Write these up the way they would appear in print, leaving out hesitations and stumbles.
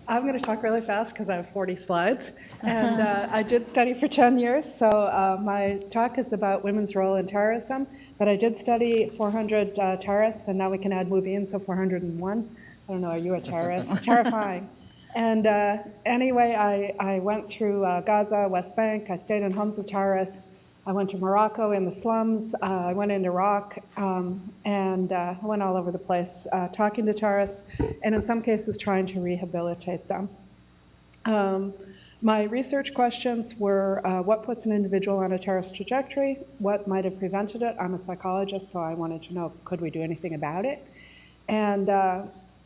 I'm going to talk really fast because I have 40 slides. And I did study for 10 years, so my talk is about women's role in terrorism. But I did study 400 terrorists, and now we can add Mubin, so 401. I don't know, are you a terrorist? Terrifying. And anyway, I went through Gaza, West Bank. I stayed in homes of terrorists. I went to Morocco in the slums. I went into Iraq, and I went all over the place talking to terrorists, and in some cases trying to rehabilitate them. My research questions were what puts an individual on a terrorist trajectory? What might have prevented it? I'm a psychologist, so I wanted to know, could we do anything about it? And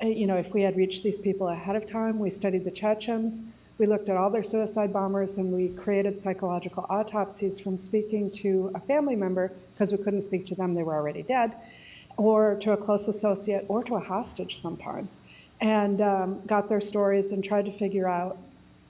if we had reached these people ahead of time. We studied the Chechens. We looked at all their suicide bombers, and we created psychological autopsies from speaking to a family member, because we couldn't speak to them, they were already dead, or to a close associate, or to a hostage sometimes, and got their stories and tried to figure out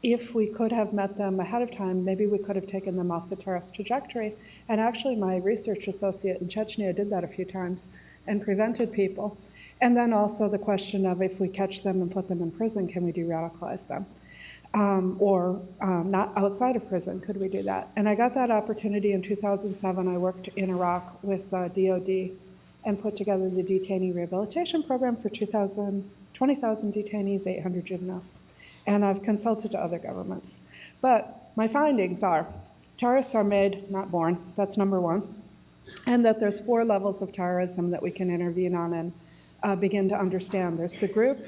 if we could have met them ahead of time, maybe we could have taken them off the terrorist trajectory. And actually, my research associate in Chechnya did that a few times and prevented people. And then also the question of if we catch them and put them in prison, can we de-radicalize them? Or not outside of prison, could we do that? And I got that opportunity in 2007. I worked in Iraq with DOD and put together the detainee rehabilitation program for 20,000 detainees, 800 juveniles. And I've consulted to other governments. But my findings are, terrorists are made, not born. That's number one. And that there's 4 levels of terrorism that we can intervene on and begin to understand. There's the group,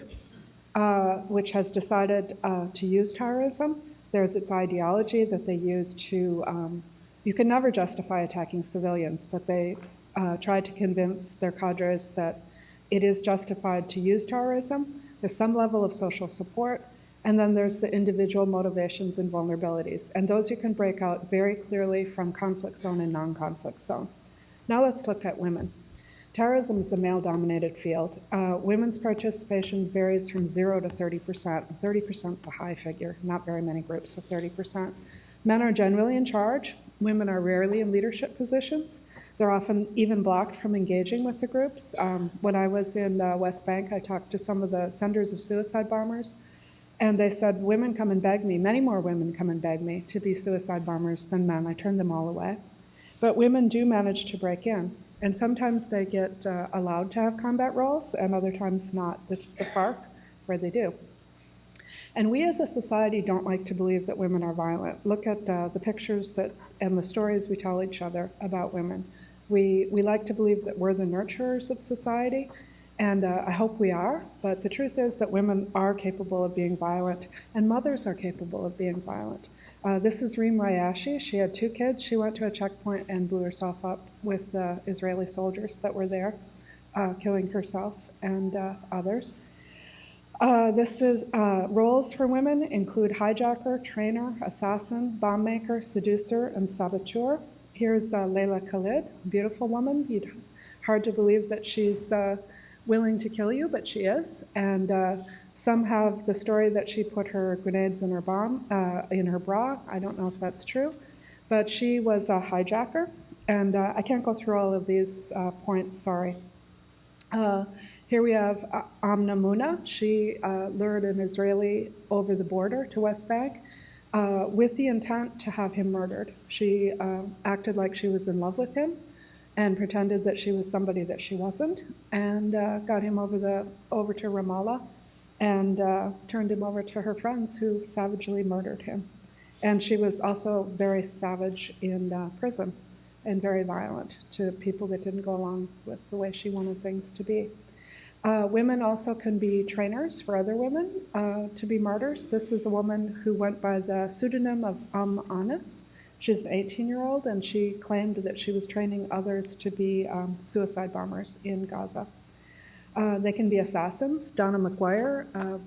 which has decided to use terrorism. There's its ideology that they use to, you can never justify attacking civilians, but they try to convince their cadres that it is justified to use terrorism. There's some level of social support, and then there's the individual motivations and vulnerabilities. And those you can break out very clearly from conflict zone and non-conflict zone. Now let's look at women. Terrorism is a male-dominated field. Women's participation varies from 0 to 30%. 30% is a high figure, not very many groups with 30%. Men are generally in charge. Women are rarely in leadership positions. They're often even blocked from engaging with the groups. When I was in the West Bank, I talked to some of the senders of suicide bombers, and they said, women come and beg me, many more women come and beg me to be suicide bombers than men. I turned them all away. But women do manage to break in. And sometimes they get allowed to have combat roles, and other times not. This is the FARC, where they do. And we as a society don't like to believe that women are violent. Look at the pictures and the stories we tell each other about women. We like to believe that we're the nurturers of society, and I hope we are, but the truth is that women are capable of being violent, and mothers are capable of being violent. This is Reem Rayashi. She had 2 kids. She went to a checkpoint and blew herself up with Israeli soldiers that were there, killing herself and others. This is roles for women include hijacker, trainer, assassin, bomb maker, seducer, and saboteur. Here's Leila Khalid, a beautiful woman. Hard to believe that she's willing to kill you, but she is. And some have the story that she put her grenades in her bra. I don't know if that's true, but she was a hijacker. And I can't go through all of these points, sorry. Here we have Amna Muna. She lured an Israeli over the border to West Bank with the intent to have him murdered. She acted like she was in love with him and pretended that she was somebody that she wasn't, and got him over to Ramallah, and turned him over to her friends, who savagely murdered him. And she was also very savage in prison and very violent to people that didn't go along with the way she wanted things to be. Women also can be trainers for other women to be martyrs. This is a woman who went by the pseudonym of Anis. She's an 18-year-old, and she claimed that she was training others to be suicide bombers in Gaza. They can be assassins. Donna McGuire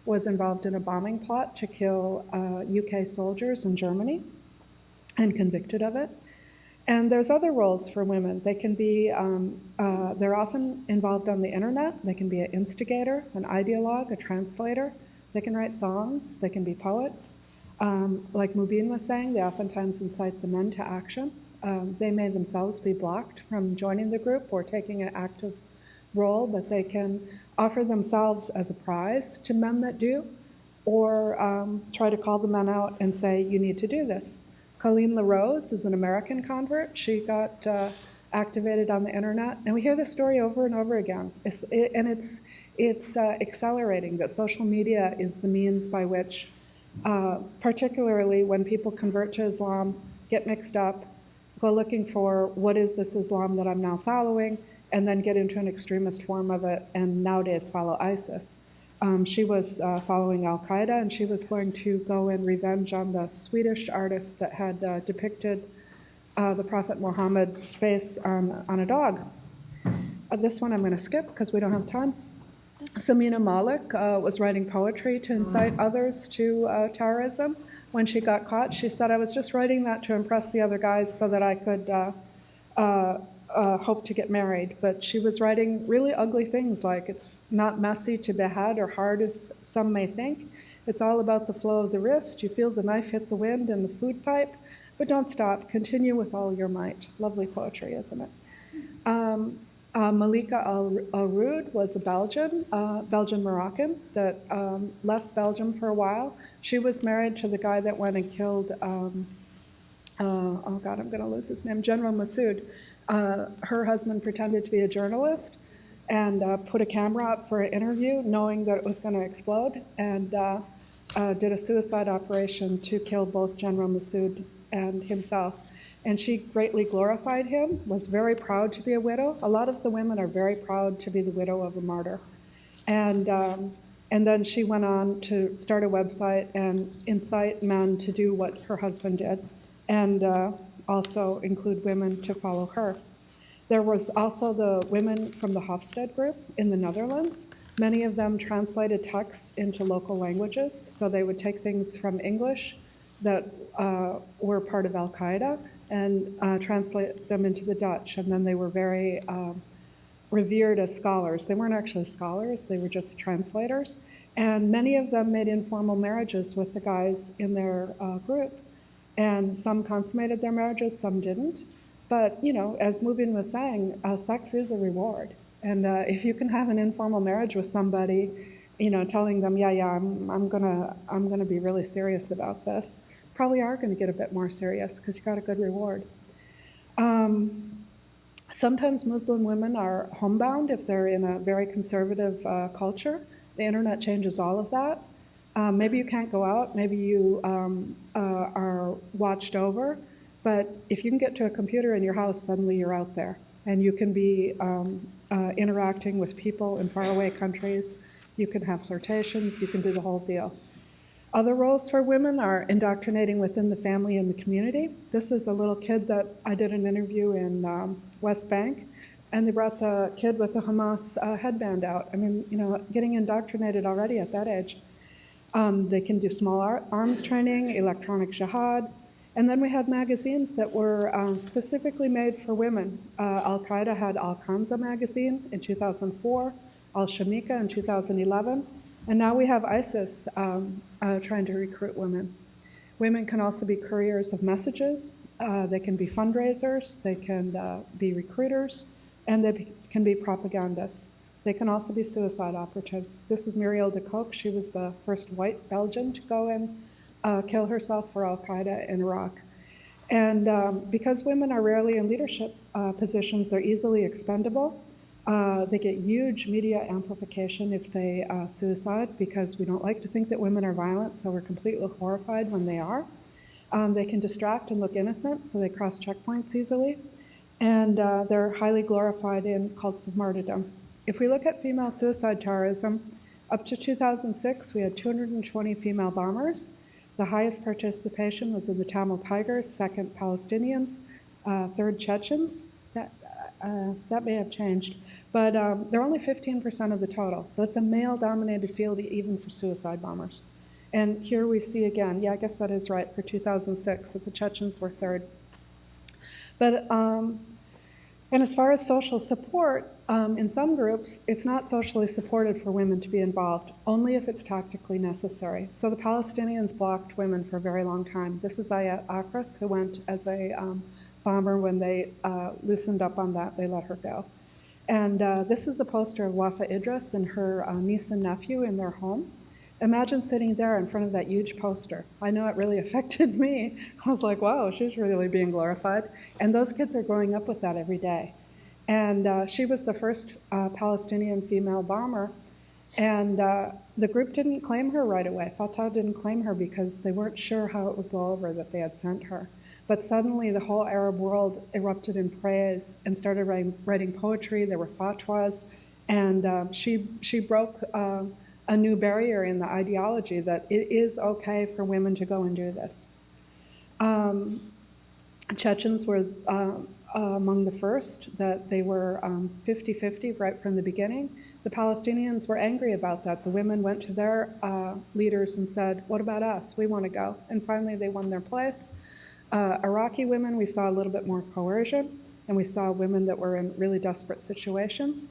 was involved in a bombing plot to kill UK soldiers in Germany and convicted of it. And there's other roles for women. They can be, they're often involved on the internet. They can be an instigator, an ideologue, a translator. They can write songs. They can be poets. Like Mubin was saying, they oftentimes incite the men to action. They may themselves be blocked from joining the group or taking an active role, but they can offer themselves as a prize to men that do. or try to call the men out and say, you need to do this. Colleen LaRose is an American convert. She got activated on the internet, and we hear this story over and over again. It's accelerating that social media is the means by which, particularly when people convert to Islam, get mixed up, go looking for what is this Islam that I'm now following, and then get into an extremist form of it, and nowadays follow ISIS. She was following Al-Qaeda, and she was going to go in revenge on the Swedish artist that had depicted the Prophet Muhammad's face on a dog. This one I'm going to skip because we don't have time. Samina Malik was writing poetry to incite others to terrorism. When she got caught, she said, I was just writing that to impress the other guys so that I could hope to get married. But she was writing really ugly things like, it's not messy to behead or hard as some may think. It's all about the flow of the wrist. You feel the knife hit the wind and the food pipe, but don't stop. Continue with all your might. Lovely poetry, isn't it? Malika Al-Roud was a Belgian-Moroccan that left Belgium for a while. She was married to the guy that went and killed, oh God, I'm going to lose his name, General Massoud. Her husband pretended to be a journalist and put a camera up for an interview knowing that it was going to explode, and did a suicide operation to kill both General Massoud and himself. And she greatly glorified him, was very proud to be a widow. A lot of the women are very proud to be the widow of a martyr. And then she went on to start a website and incite men to do what her husband did, and also include women to follow her. There was also the women from the Hofstede group in the Netherlands. Many of them translated texts into local languages, so they would take things from English that were part of Al-Qaeda and translate them into the Dutch, and then they were very revered as scholars. They weren't actually scholars, they were just translators, and many of them made informal marriages with the guys in their group. And some consummated their marriages, some didn't. But, you know, as Mubin was saying, sex is a reward. And if you can have an informal marriage with somebody, you know, telling them, yeah, I'm gonna be really serious about this, probably are gonna get a bit more serious because you got a good reward. Sometimes Muslim women are homebound if they're in a very conservative culture. The internet changes all of that. Maybe you can't go out, maybe you are watched over, but if you can get to a computer in your house, suddenly you're out there, and you can be interacting with people in faraway countries, you can have flirtations, you can do the whole deal. Other roles for women are indoctrinating within the family and the community. This is a little kid that I did an interview in West Bank, and they brought the kid with the Hamas headband out. I mean, you know, getting indoctrinated already at that age. They can do small arms training, electronic jihad, and then we had magazines that were specifically made for women. Al-Qaeda had Al-Kanza magazine in 2004, Al-Shamika in 2011, and now we have ISIS trying to recruit women. Women can also be couriers of messages, they can be fundraisers, they can be recruiters, and they can be propagandists. They can also be suicide operatives. This is Muriel de Koch. She was the first white Belgian to go and kill herself for Al-Qaeda in Iraq. And because women are rarely in leadership positions, they're easily expendable. They get huge media amplification if they suicide, because we don't like to think that women are violent, so we're completely horrified when they are. They can distract and look innocent, so they cross checkpoints easily. And they're highly glorified in cults of martyrdom. If we look at female suicide terrorism, up to 2006, we had 220 female bombers. The highest participation was in the Tamil Tigers, second Palestinians, third Chechens. That may have changed, but they're only 15% of the total. So it's a male-dominated field even for suicide bombers. And here we see again, yeah, I guess that is right, for 2006, that the Chechens were third. But and as far as social support, in some groups, it's not socially supported for women to be involved, only if it's tactically necessary. So the Palestinians blocked women for a very long time. This is Ayat Akras, who went as a bomber. When they loosened up on that, they let her go. And this is a poster of Wafa Idris and her niece and nephew in their home. Imagine sitting there in front of that huge poster. I know it really affected me. I was like, wow, she's really being glorified. And those kids are growing up with that every day. And she was the first Palestinian female bomber. And the group didn't claim her right away. Fatah didn't claim her because they weren't sure how it would go over that they had sent her. But suddenly the whole Arab world erupted in praise and started writing poetry. There were fatwas. And she broke a new barrier in the ideology that it is okay for women to go and do this. Chechens were among the first, that they were 50-50 right from the beginning. The Palestinians were angry about that. The women went to their leaders and said, what about us? We want to go. And finally they won their place. Iraqi women, we saw a little bit more coercion, and we saw women that were in really desperate situations.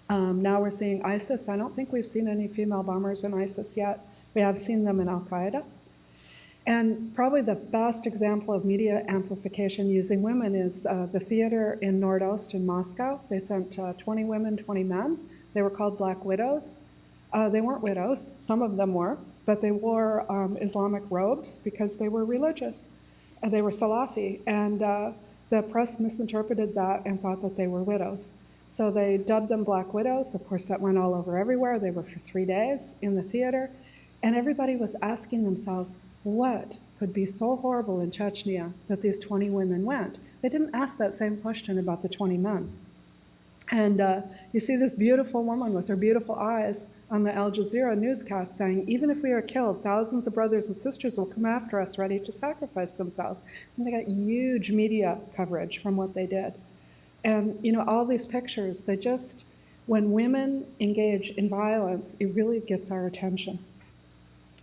Now we're seeing ISIS. I don't think we've seen any female bombers in ISIS yet. We have seen them in Al-Qaeda. And probably the best example of media amplification using women is the theater in Nordost in Moscow. They sent 20 women, 20 men. They were called Black Widows. They weren't widows, some of them were, but they wore Islamic robes because they were religious. They were Salafi, and the press misinterpreted that and thought that they were widows. So they dubbed them Black Widows. Of course, that went all over everywhere. They were for 3 days in the theater, and everybody was asking themselves, what could be so horrible in Chechnya that these 20 women went? They didn't ask that same question about the 20 men. And you see this beautiful woman with her beautiful eyes on the Al Jazeera newscast saying, even if we are killed, thousands of brothers and sisters will come after us ready to sacrifice themselves. And they got huge media coverage from what they did. And you know, all these pictures, they just, when women engage in violence, it really gets our attention.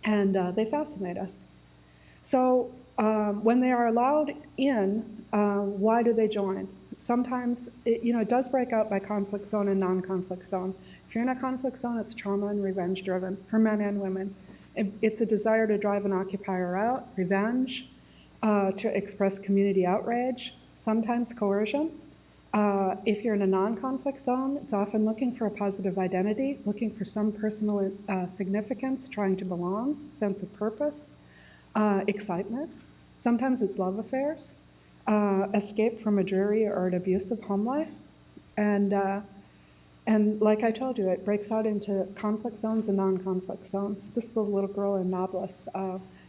And they fascinate us. So when they are allowed in, why do they join? Sometimes it does break out by conflict zone and non-conflict zone. If you're in a conflict zone, it's trauma and revenge driven for men and women. It's a desire to drive an occupier out, revenge, to express community outrage, sometimes coercion. If you're in a non-conflict zone, it's often looking for a positive identity, looking for some personal significance, trying to belong, sense of purpose, excitement. Sometimes it's love affairs, escape from a dreary or an abusive home life. And like I told you, it breaks out into conflict zones and non-conflict zones. This is a little girl in Nablus,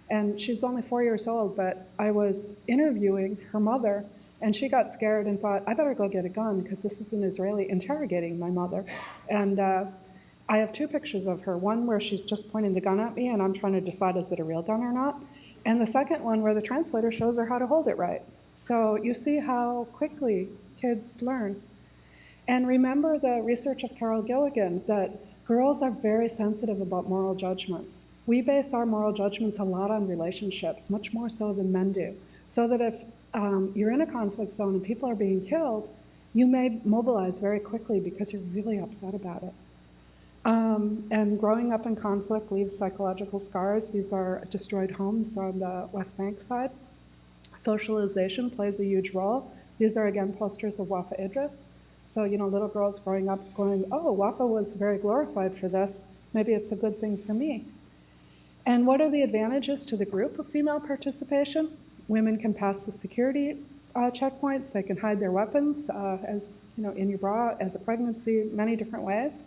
and she's only 4 years old, but I was interviewing her mother, and she got scared and thought, I better go get a gun because this is an Israeli interrogating my mother. And I have 2 pictures of her, one where she's just pointing the gun at me and I'm trying to decide is it a real gun or not, and the second one where the translator shows her how to hold it right. So you see how quickly kids learn. And remember the research of Carol Gilligan, that girls are very sensitive about moral judgments. We base our moral judgments a lot on relationships, much more so than men do. So that if you're in a conflict zone and people are being killed, you may mobilize very quickly because you're really upset about it. And growing up in conflict leaves psychological scars. These are destroyed homes on the West Bank side. Socialization plays a huge role. These are, again, posters of Wafa Idris. So, little girls growing up going, oh, Wafa was very glorified for this. Maybe it's a good thing for me. And what are the advantages to the group of female participation? Women can pass the security checkpoints. They can hide their weapons, as in your bra, as a pregnancy, many different ways.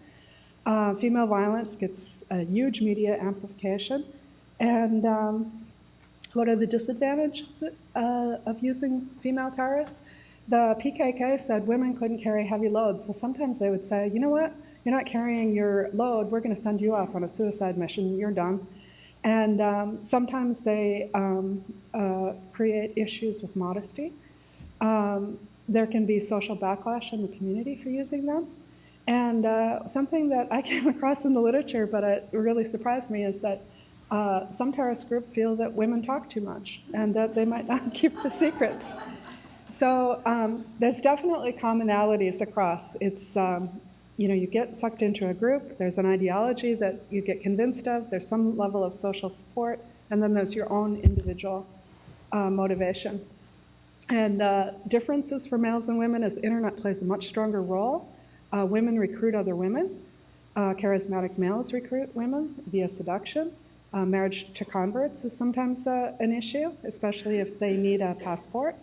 Female violence gets a huge media amplification. And what are the disadvantages of using female terrorists? The PKK said women couldn't carry heavy loads. So sometimes they would say, you know what? You're not carrying your load. We're going to send you off on a suicide mission. You're done. And sometimes they create issues with modesty. There can be social backlash in the community for using them. And something that I came across in the literature, but it really surprised me, is that some terrorist groups feel that women talk too much and that they might not keep the secrets. So there's definitely commonalities across. It's, you get sucked into a group, there's an ideology that you get convinced of, there's some level of social support, and then there's your own individual motivation. And differences for males and women is internet plays a much stronger role. Women recruit other women. Charismatic males recruit women via seduction. Marriage to converts is sometimes an issue, especially if they need a passport.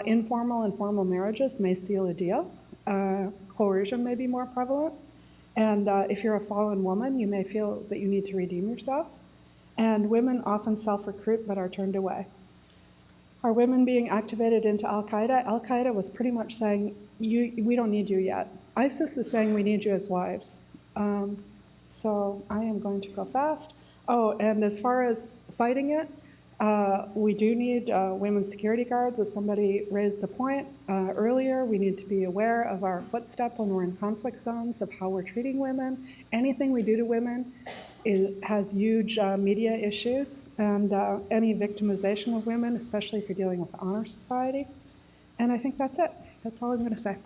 Informal and formal marriages may seal a deal. Coercion may be more prevalent. And if you're a fallen woman, you may feel that you need to redeem yourself. And women often self-recruit but are turned away. Are women being activated into Al-Qaeda? Al-Qaeda was pretty much saying, we don't need you yet. ISIS is saying we need you as wives. So I am going to go fast. Oh, and as far as fighting it, we do need women's security guards. As somebody raised the point earlier, we need to be aware of our footstep when we're in conflict zones, of how we're treating women. Anything we do to women has huge media issues, and any victimization of women, especially if you're dealing with the honor society. And I think that's it. That's all I'm going to say.